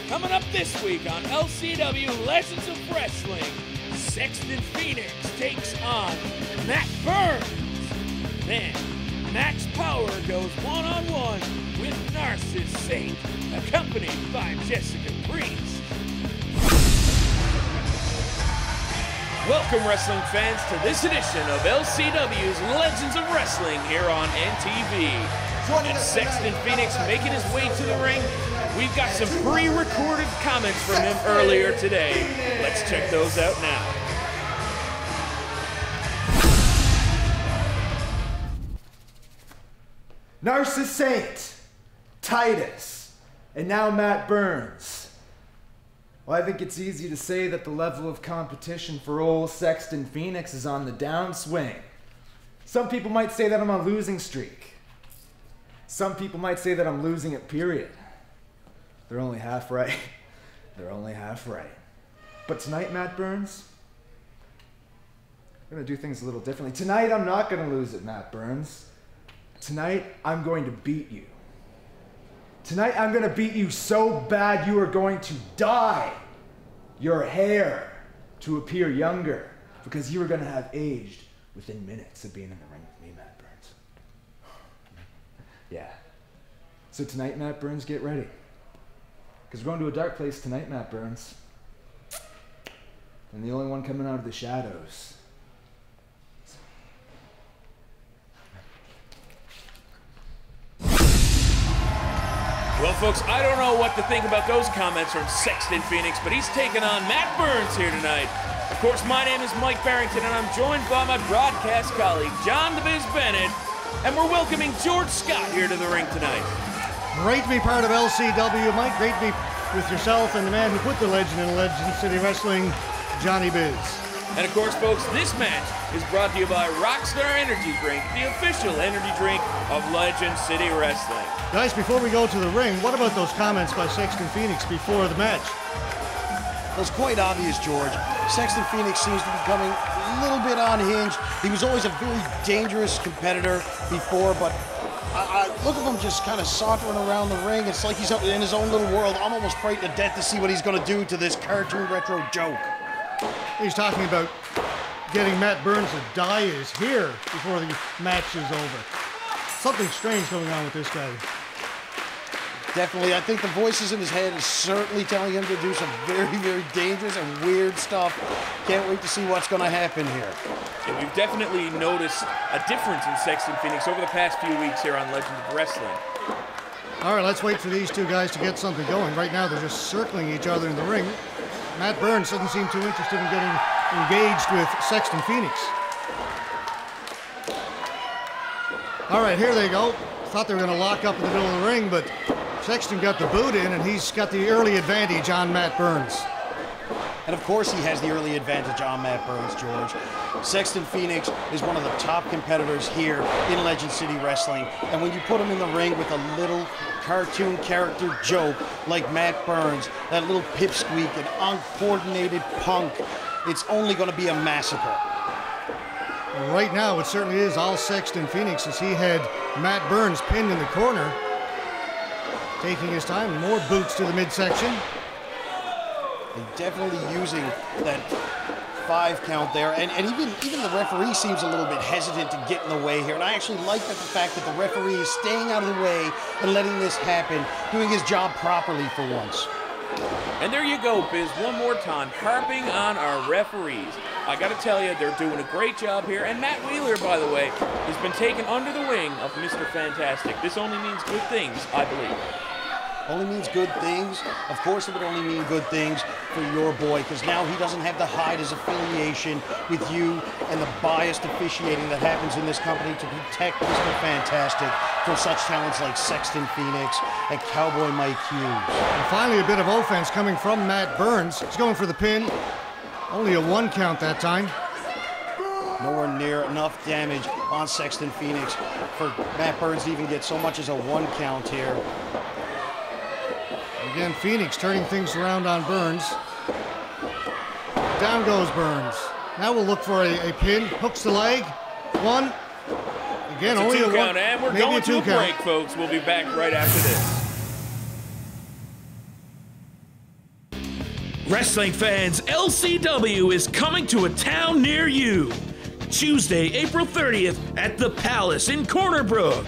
Coming up this week on LCW Legends of Wrestling, Sexton Phoenix takes on Matt Burns. Then, Max Power goes one-on-one with Narcis Saint, accompanied by Jessica Priest. Welcome, wrestling fans, to this edition of LCW's Legends of Wrestling here on NTV. And Sexton Phoenix making his way to the ring. We've got some pre-recorded comments from him earlier today. Let's check those out now. Narcis Saint, Titus, and now Matt Burns. Well, I think it's easy to say that the level of competition for old Sexton Phoenix is on the downswing. Some people might say that I'm on a losing streak. Some people might say that I'm losing it, period. They're only half right. They're only half right. But tonight, Matt Burns, we're going to do things a little differently. Tonight, I'm not going to lose it, Matt Burns. Tonight, I'm going to beat you. Tonight, I'm going to beat you so bad you are going to dye your hair to appear younger, because you are going to have aged within minutes of being in the ring with me, Matt Burns. Yeah. So tonight, Matt Burns, get ready. Because we're going to a dark place tonight, Matt Burns. And the only one coming out of the shadows. Well, folks, I don't know what to think about those comments from Sexton Phoenix, but he's taking on Matt Burns here tonight. Of course, my name is Mike Barrington, and I'm joined by my broadcast colleague, John the Biz Bennett, and we're welcoming George Scott here to the ring tonight. Great to be part of LCW, Mike. Great to be with yourself and the man who put the legend in Legend City Wrestling, Johnny Biz. And of course, folks, this match is brought to you by Rockstar Energy Drink, the official energy drink of Legend City Wrestling. Guys, before we go to the ring, what about those comments by Sexton Phoenix before the match? Well, it's quite obvious, George. Sexton Phoenix seems to be becoming a little bit unhinged. He was always a very dangerous competitor before, but look at him just kind of sauntering around the ring. It's like he's in his own little world. I'm almost frightened to death to see what he's going to do to this cartoon retro joke. He's talking about getting Matt Burns to dye his hair before the match is over. Something strange going on with this guy. Definitely. I think the voices in his head is certainly telling him to do some very, very dangerous and weird stuff. Can't wait to see what's going to happen here. And we've definitely noticed a difference in Sexton Phoenix over the past few weeks here on Legends of Wrestling. All right, let's wait for these two guys to get something going. Right now, they're just circling each other in the ring. Matt Burns doesn't seem too interested in getting engaged with Sexton Phoenix. All right, here they go. Thought they were going to lock up in the middle of the ring, but Sexton got the boot in, and he's got the early advantage on Matt Burns. And of course he has the early advantage on Matt Burns, George. Sexton Phoenix is one of the top competitors here in Legend City Wrestling. And when you put him in the ring with a little cartoon character joke like Matt Burns, that little pipsqueak, an uncoordinated punk, it's only going to be a massacre. Well, right now, it certainly is all Sexton Phoenix, as he had Matt Burns pinned in the corner. Taking his time, more boots to the midsection. They're definitely using that 5 count there, and even the referee seems a little bit hesitant to get in the way here, and I actually like the fact that the referee is staying out of the way and letting this happen, doing his job properly for once. And there you go, Biz, one more time, harping on our referees. I gotta tell you, they're doing a great job here, and Matt Wheeler, by the way, has been taken under the wing of Mr. Fantastic. This only means good things, I believe. Only means good things. Of course it would only mean good things for your boy, because now he doesn't have to hide his affiliation with you and the biased officiating that happens in this company to protect Mr. Fantastic from such talents like Sexton Phoenix and Cowboy Mike Hughes. And finally, a bit of offense coming from Matt Burns. He's going for the pin. Only a 1 count that time. Nowhere near enough damage on Sexton Phoenix for Matt Burns to even get so much as a 1 count here. Again, Phoenix turning things around on Burns. Down goes Burns. Now we'll look for a pin. Hooks the leg. 1. Again, only a 2 count, and we're going to a break, folks. We'll be back right after this. Wrestling fans, LCW is coming to a town near you. Tuesday, April 30th at the Palace in Corner Brook.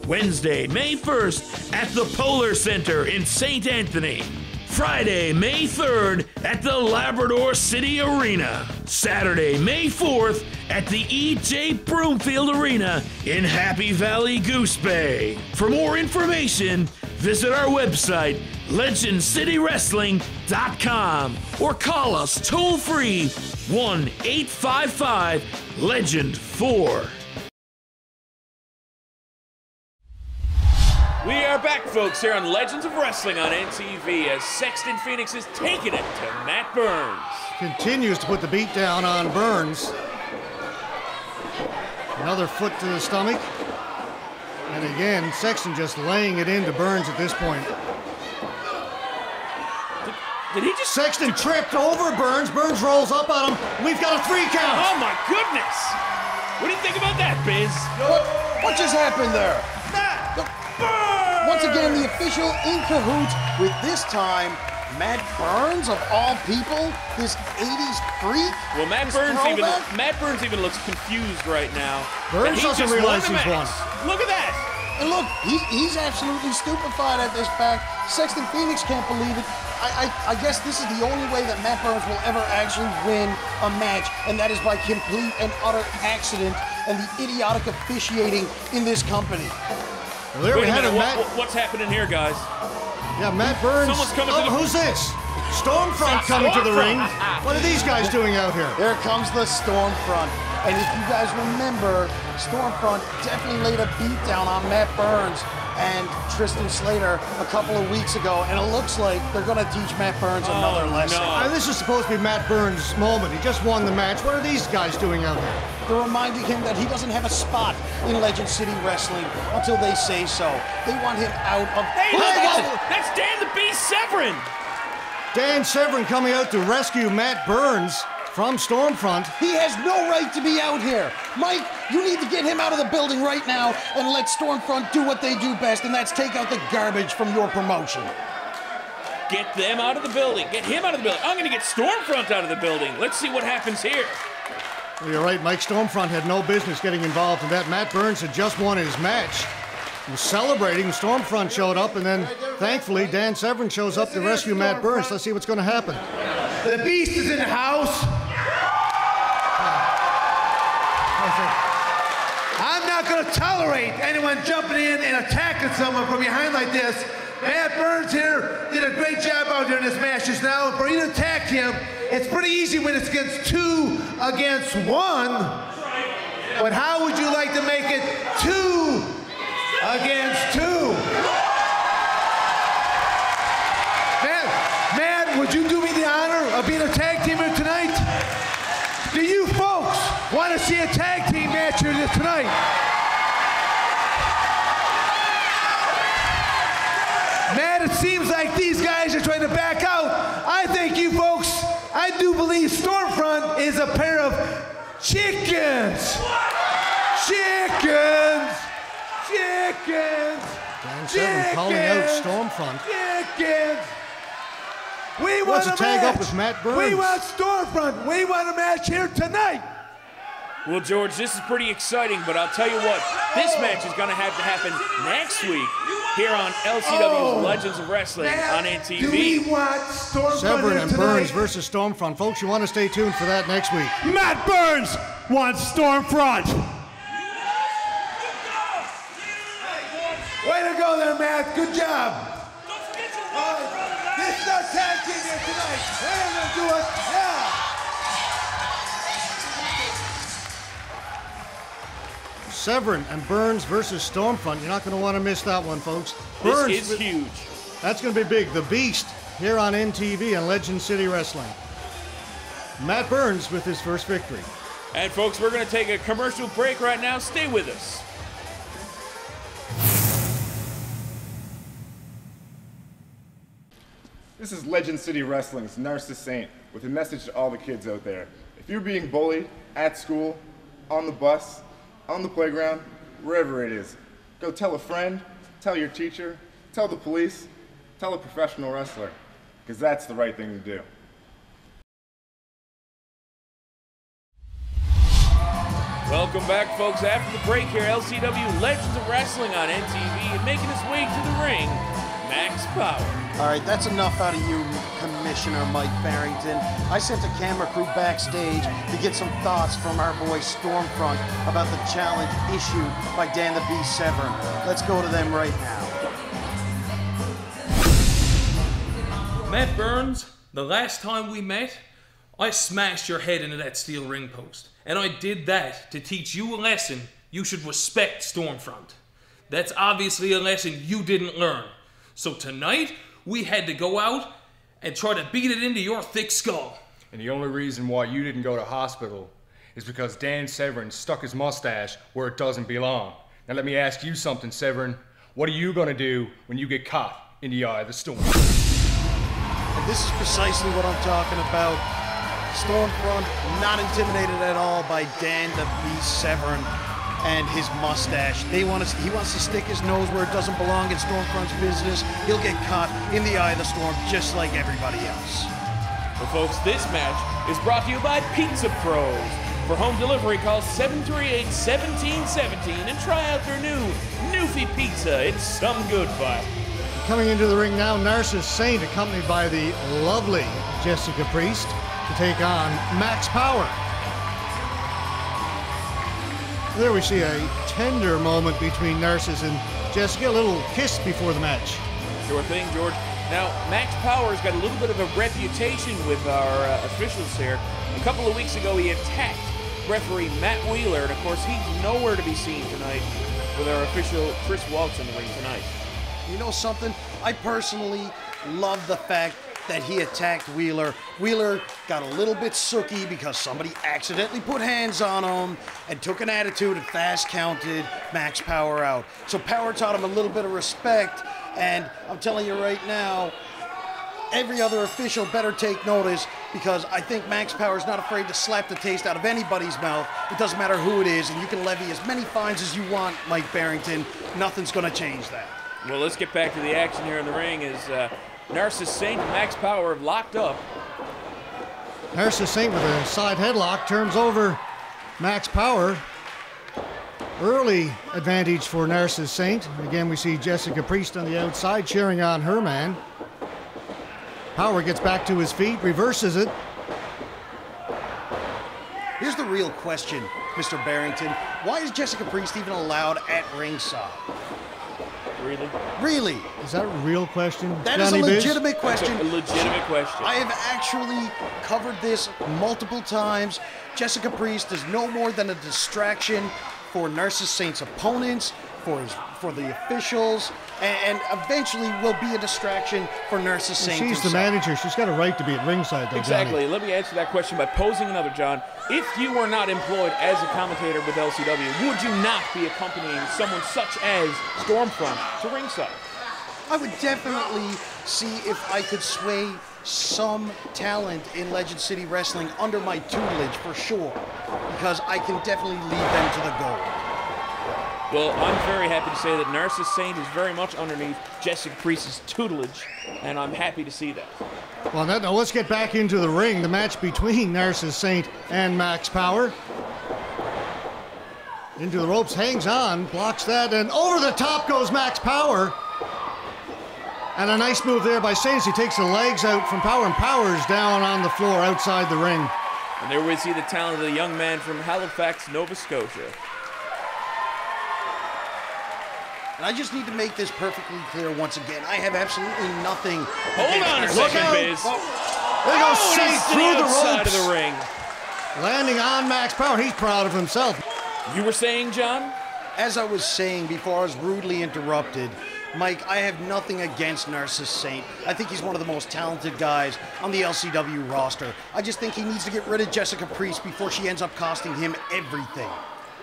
Wednesday, May 1st at the Polar Center in St. Anthony. Friday, May 3rd at the Labrador City Arena. Saturday, May 4th at the E.J. Broomfield Arena in Happy Valley, Goose Bay. For more information, visit our website, legendcitywrestling.com, or call us toll-free 1-855-LEGEND-4. We are back, folks, here on Legends of Wrestling on NTV as Sexton Phoenix is taking it to Matt Burns. Continues to put the beat down on Burns. Another foot to the stomach. And again, Sexton just laying it into Burns at this point. Did he just... Sexton tripped over Burns. Burns rolls up on him. We've got a 3 count. Oh, my goodness. What do you think about that, Biz? What just happened there? Once again, the official in cahoots with, this time, Matt Burns, of all people, this 80s freak. Well, Matt Burns even looks confused right now. Burns doesn't realize he's won. Look at that. And look, he's absolutely stupefied at this fact. Sexton Phoenix can't believe it. I guess this is the only way that Matt Burns will ever actually win a match, and that is by complete and utter accident and the idiotic officiating in this company. Well, there we had a Matt. What's happening here, guys? Yeah, Matt Burns. Someone's coming to the... Who's this? Stormfront coming to the ring. What are these guys doing out here? There comes the Stormfront. And if you guys remember, Stormfront definitely laid a beat down on Matt Burns and Tristan Slater a couple of weeks ago, and it looks like they're going to teach Matt Burns another lesson. No. This is supposed to be Matt Burns' moment. He just won the match. What are these guys doing out here? They're reminding him that he doesn't have a spot in Legend City Wrestling until they say so. They want him out of... Hey, that's Dan the Beast Severin! Dan Severin coming out to rescue Matt Burns from Stormfront. He has no right to be out here. Mike, you need to get him out of the building right now and let Stormfront do what they do best, and that's take out the garbage from your promotion. Get them out of the building. Get him out of the building. I'm going to get Stormfront out of the building. Let's see what happens here. Well, you're right, Mike. Stormfront had no business getting involved in that. Matt Burns had just won his match. He was celebrating. Stormfront showed up, and then, thankfully, Dan Severin shows up to rescue Matt Burns. Let's see what's going to happen. The Beast is in the house. I'm not going to tolerate anyone jumping in and attacking someone from behind like this. Matt Burns here did a great job out there in this match just now. For you to attack him, it's pretty easy when it's against 2 against 1. But how would you like to make it 2 against 2? Man, would you do me the honor of being a tag teamer tonight? Do you folks want to see a tag team match here tonight? Man, it seems like these guys are trying to back out. I think you folks, I do believe Stormfront is a pair of chickens. Chickens. Chickens. Dan Severin calling out Stormfront. Chickens. We want Wants to tag up with Matt Burns. We want Stormfront. We want a match here tonight. Well, George, this is pretty exciting, but I'll tell you what, this match is going to have to happen next week here on LCW's Legends of Wrestling on NTV. Do we want Stormfront Severin and tonight? Burns versus Stormfront. Folks, you want to stay tuned for that next week. Matt Burns wants Stormfront. Way to go there, Matt. Good job. This is our tag team here tonight. We're going to do it. Yeah. Severin and Burns versus Stormfront. You're not going to want to miss that one, folks. Burns, this is huge. That's going to be big. The Beast here on NTV and Legend City Wrestling. Matt Burns with his first victory. And folks, we're going to take a commercial break right now. Stay with us. This is Legend City Wrestling's Narcis with a message to all the kids out there. If you're being bullied at school, on the bus, on the playground, wherever it is, go tell a friend, tell your teacher, tell the police, tell a professional wrestler. because that's the right thing to do. Welcome back, folks. After the break here, LCW Legends of Wrestling on NTV, and making his way to the ring, Max Power. All right, that's enough out of you, Commissioner Mike Barrington. I sent a camera crew backstage to get some thoughts from our boy Stormfront about the challenge issued by Dan the Beast Severn. Let's go to them right now. Matt Burns, the last time we met, I smashed your head into that steel ring post. And I did that to teach you a lesson. You should respect Stormfront. That's obviously a lesson you didn't learn. So tonight, we had to go out and try to beat it into your thick skull. And the only reason why you didn't go to hospital is because Dan Severn stuck his mustache where it doesn't belong. Now let me ask you something, Severn. What are you gonna do when you get caught in the eye of the storm? And this is precisely what I'm talking about. Stormfront not intimidated at all by Dan the Beast Severn and his mustache. He wants to stick his nose where it doesn't belong in Stormfront's business. He'll get caught in the eye of the storm just like everybody else. Well, folks, this match is brought to you by Pizza Pros. For home delivery, call 738-1717 and try out their new Newfie Pizza. It's some good fun. Coming into the ring now, Narcis Saint, accompanied by the lovely Jessica Priest, to take on Max Power. There we see a tender moment between Narcis and Jessica, a little kiss before the match. Sure thing, George. Now, Max Power's got a little bit of a reputation with our officials here. A couple of weeks ago, he attacked referee Matt Wheeler, and of course, he's nowhere to be seen tonight with our official Chris Waltz in the ring tonight. You know something? I personally love the fact that he attacked Wheeler. Wheeler got a little bit sooky because somebody accidentally put hands on him and took an attitude and fast counted Max Power out. So Power taught him a little bit of respect, and I'm telling you right now, every other official better take notice, because I think Max Power is not afraid to slap the taste out of anybody's mouth. It doesn't matter who it is, and you can levy as many fines as you want, Mike Barrington. Nothing's going to change that. Well, let's get back to the action here in the ring as Narcis Saint and Max Power have locked up. Narcis Saint with a side headlock turns over Max Power. Early advantage for Narcis Saint. Again, we see Jessica Priest on the outside cheering on her man. Power gets back to his feet, reverses it. Here's the real question, Mr. Barrington. Why is Jessica Priest even allowed at ringside? Really? Really? Is that a real question? That is a legitimate question. A legitimate question. I have actually covered this multiple times. Jessica Priest is no more than a distraction for Narcis Saint's opponents, for the officials, and eventually will be a distraction for Narcis Saint She's himself. the manager. She's got a right to be at ringside, though. Exactly. Johnny. Let me answer that question by posing another, John. If you were not employed as a commentator with LCW, would you not be accompanying someone such as Stormfront to ringside? I would definitely see if I could sway some talent in Legend City Wrestling under my tutelage for sure, because I can definitely lead them to the goal. Well, I'm very happy to say that Narcis Saint is very much underneath Jessica Priest's tutelage, and I'm happy to see that. Well, now let's get back into the ring. The match between Narcis Saint and Max Power. Into the ropes, hangs on, blocks that, and over the top goes Max Power. And a nice move there by Saint as he takes the legs out from Power, and Power's down on the floor outside the ring. And there we see the talent of the young man from Halifax, Nova Scotia. And I just need to make this perfectly clear once again. I have absolutely nothing. Hold on a second, Biz. There goes Saint through the outside ropes. of the ring. Landing on Max Power. He's proud of himself. You were saying, John? As I was saying before I was rudely interrupted, Mike, I have nothing against Narcis Saint. I think he's one of the most talented guys on the LCW roster. I just think he needs to get rid of Jessica Priest before she ends up costing him everything.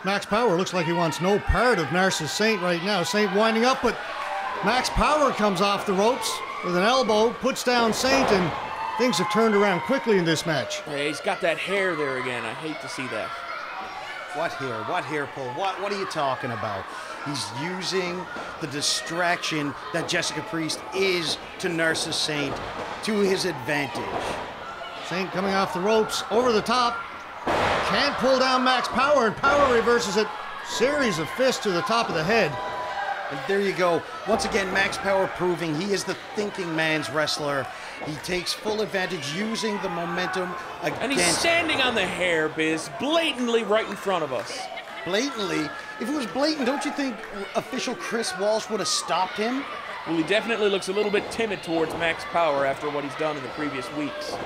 Max Power looks like he wants no part of Narcis Saint right now. Saint winding up, but Max Power comes off the ropes with an elbow, puts down Saint, and things have turned around quickly in this match. Yeah, he's got that hair there again. I hate to see that. What hair pull? What are you talking about? He's using the distraction that Jessica Priest is to Narcis Saint to his advantage. Saint coming off the ropes, over the top. Can't pull down Max Power, and Power reverses it. Series of fists to the top of the head. And there you go. Once again, Max Power proving he is the thinking man's wrestler. He takes full advantage using the momentum against... And he's standing on the hair, Biz, blatantly right in front of us. Blatantly? If it was blatant, don't you think official Chris Walsh would have stopped him? Well, he definitely looks a little bit timid towards Max Power after what he's done in the previous weeks.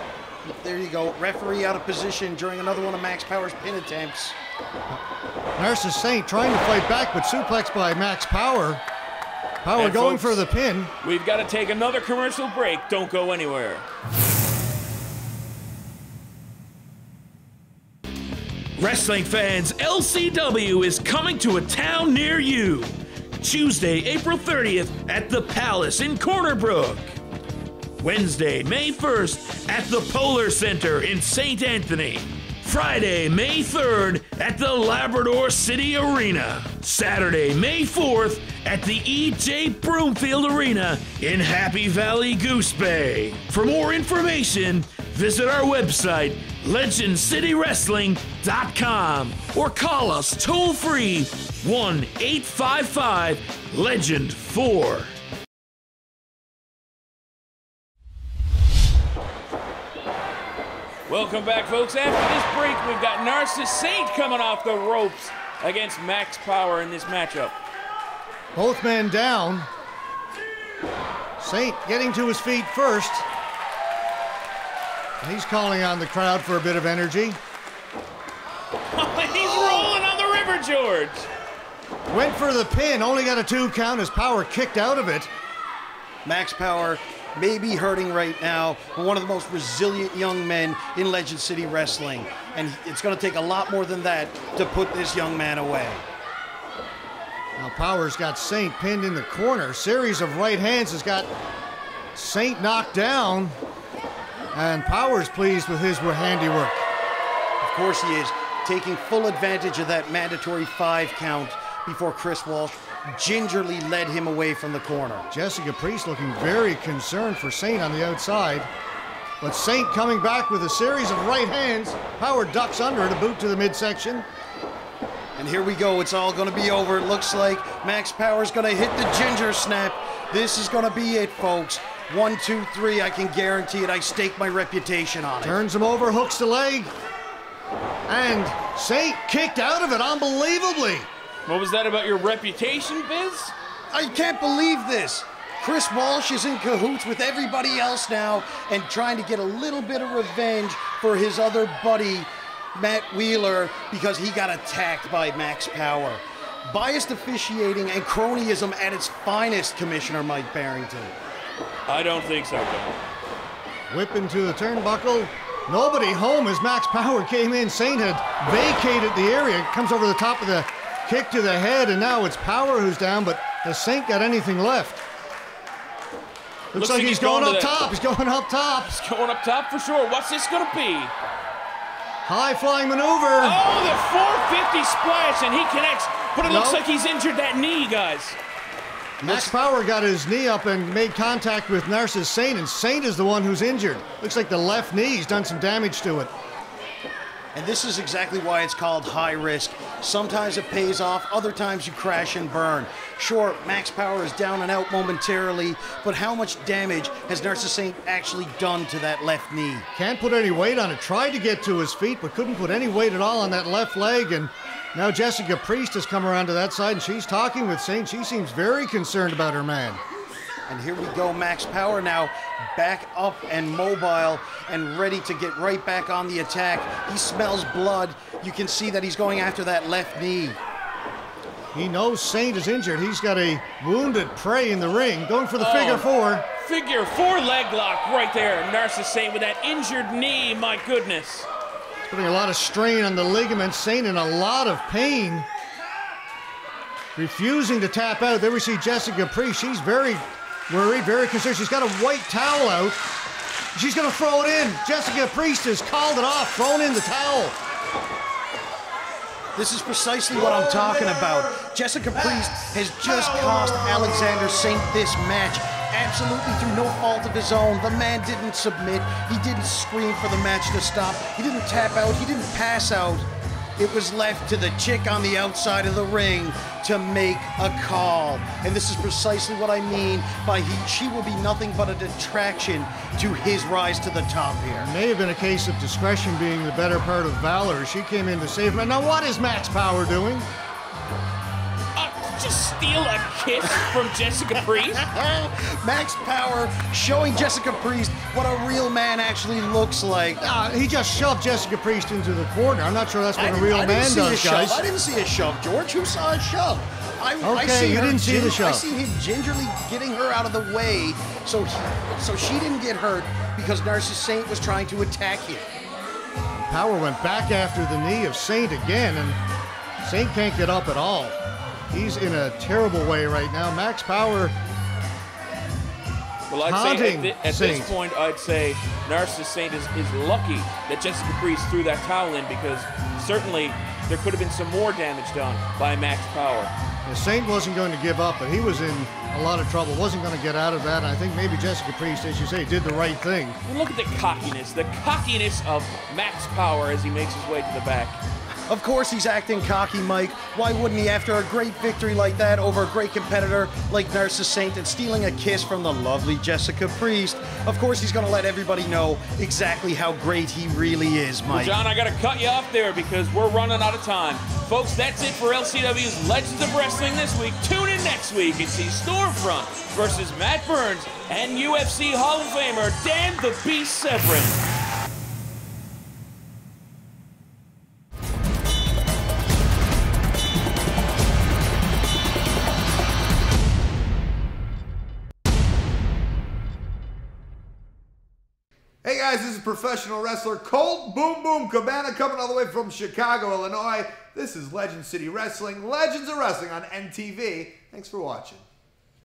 There you go. Referee out of position during another one of Max Power's pin attempts. Narcis Saint trying to fight back, but suplexed by Max Power. Power And going folks, for the pin. We've got to take another commercial break. Don't go anywhere. Wrestling fans, LCW is coming to a town near you. Tuesday, April 30th at the Palace in Corner Brook. Wednesday, May 1st at the Polar Center in St. Anthony. Friday, May 3rd at the Labrador City Arena. Saturday, May 4th at the E.J. Broomfield Arena in Happy Valley, Goose Bay. For more information, visit our website, legendcitywrestling.com, or call us toll-free 1-855-LEGEND-4. Welcome back, folks. After this break, we've got Narcis Saint coming off the ropes against Max Power in this matchup. Both men down. Saint getting to his feet first. He's calling on the crowd for a bit of energy. He's rolling on the river, George. Went for the pin, only got a 2 count as Power kicked out of it. Max Power may be hurting right now, but one of the most resilient young men in Legend City Wrestling. And it's going to take a lot more than that to put this young man away. Now Power's got Saint pinned in the corner. Series of right hands has got Saint knocked down. And Power's pleased with his handiwork. Of course he is, taking full advantage of that mandatory 5 count before Chris Walsh gingerly led him away from the corner. Jessica Priest looking very concerned for Saint on the outside. But Saint coming back with a series of right hands. Power ducks under it, a boot to the midsection. And here we go, it's all gonna be over. It looks like Max Power's gonna hit the ginger snap. This is gonna be it, folks. 1, 2, 3, I can guarantee it. I stake my reputation on it. Turns him over, hooks the leg. And Saint kicked out of it unbelievably. What was that about your reputation, Biz? I can't believe this. Chris Walsh is in cahoots with everybody else now and trying to get a little bit of revenge for his other buddy, Matt Wheeler, because he got attacked by Max Power. Biased officiating and cronyism at its finest, Commissioner Mike Barrington. I don't think so, Bill. Whip into the turnbuckle. Nobody home as Max Power came in. Saint had vacated the area. Comes over the top of the kick to the head, and now it's Power who's down, but has Saint got anything left? Looks like he's going up top. He's going up top. He's going up top for sure. What's this going to be? High flying maneuver. Oh, the 450 splash, and he connects, but it looks like he's injured that knee, guys. Max Power got his knee up and made contact with Narcis Saint, and Saint is the one who's injured. Looks like the left knee's done some damage to it. And this is exactly why it's called high risk. Sometimes it pays off, other times you crash and burn. Sure, Max Power is down and out momentarily, but how much damage has Narcis Saint actually done to that left knee? Can't put any weight on it. Tried to get to his feet, but couldn't put any weight at all on that left leg. And now Jessica Priest has come around to that side, and she's talking with Saint. She seems very concerned about her man. And here we go, Max Power now back up and mobile and ready to get right back on the attack. He smells blood. You can see that he's going after that left knee. He knows Saint is injured. He's got a wounded prey in the ring, going for the figure 4. Figure 4 leg lock right there. Narcis Saint with that injured knee, my goodness. Putting a lot of strain on the ligaments. Saint in a lot of pain. Refusing to tap out. There we see Jessica Priest. She's very worried, very concerned. She's got a white towel out. She's going to throw it in. Jessica Priest has called it off, thrown in the towel. This is precisely what I'm talking about. Jessica Priest has just cost Alexander Saint this match, absolutely through no fault of his own. The man didn't submit. He didn't scream for the match to stop. He didn't tap out. He didn't pass out. It was left to the chick on the outside of the ring to make a call. And this is precisely what I mean by she will be nothing but a detraction to his rise to the top here. It may have been a case of discretion being the better part of valor. She came in to save him. Now what is Max Power doing? Just steal a kiss from Jessica Priest? Max Power showing Jessica Priest what a real man actually looks like. He just shoved Jessica Priest into the corner. I'm not sure that's what a real man does, guys. I didn't see a shove, George. Who saw a shove? Okay, you didn't see the shove. I see him gingerly getting her out of the way so she didn't get hurt because Narcis Saint was trying to attack him. Power went back after the knee of Saint again, and Saint can't get up at all. He's in a terrible way right now. Max Power well, I'd say at this point, I'd say Narcis Saint is lucky that Jessica Priest threw that towel in because certainly there could have been some more damage done by Max Power. The Saint wasn't going to give up, but he was in a lot of trouble. Wasn't going to get out of that. And I think maybe Jessica Priest, as you say, did the right thing. And look at the cockiness of Max Power as he makes his way to the back. Of course he's acting cocky, Mike. Why wouldn't he after a great victory like that over a great competitor like Narcis Saint and stealing a kiss from the lovely Jessica Priest? Of course he's going to let everybody know exactly how great he really is, Mike. Well, John, I got to cut you off there because we're running out of time. Folks, that's it for LCW's Legends of Wrestling this week. Tune in next week and see Stormfront versus Matt Burns and UFC Hall of Famer Dan the Beast Severin. Hey guys, this is professional wrestler Colt Boom Boom Cabana coming all the way from Chicago, Illinois. This is Legend City Wrestling, Legends of Wrestling on NTV. Thanks for watching.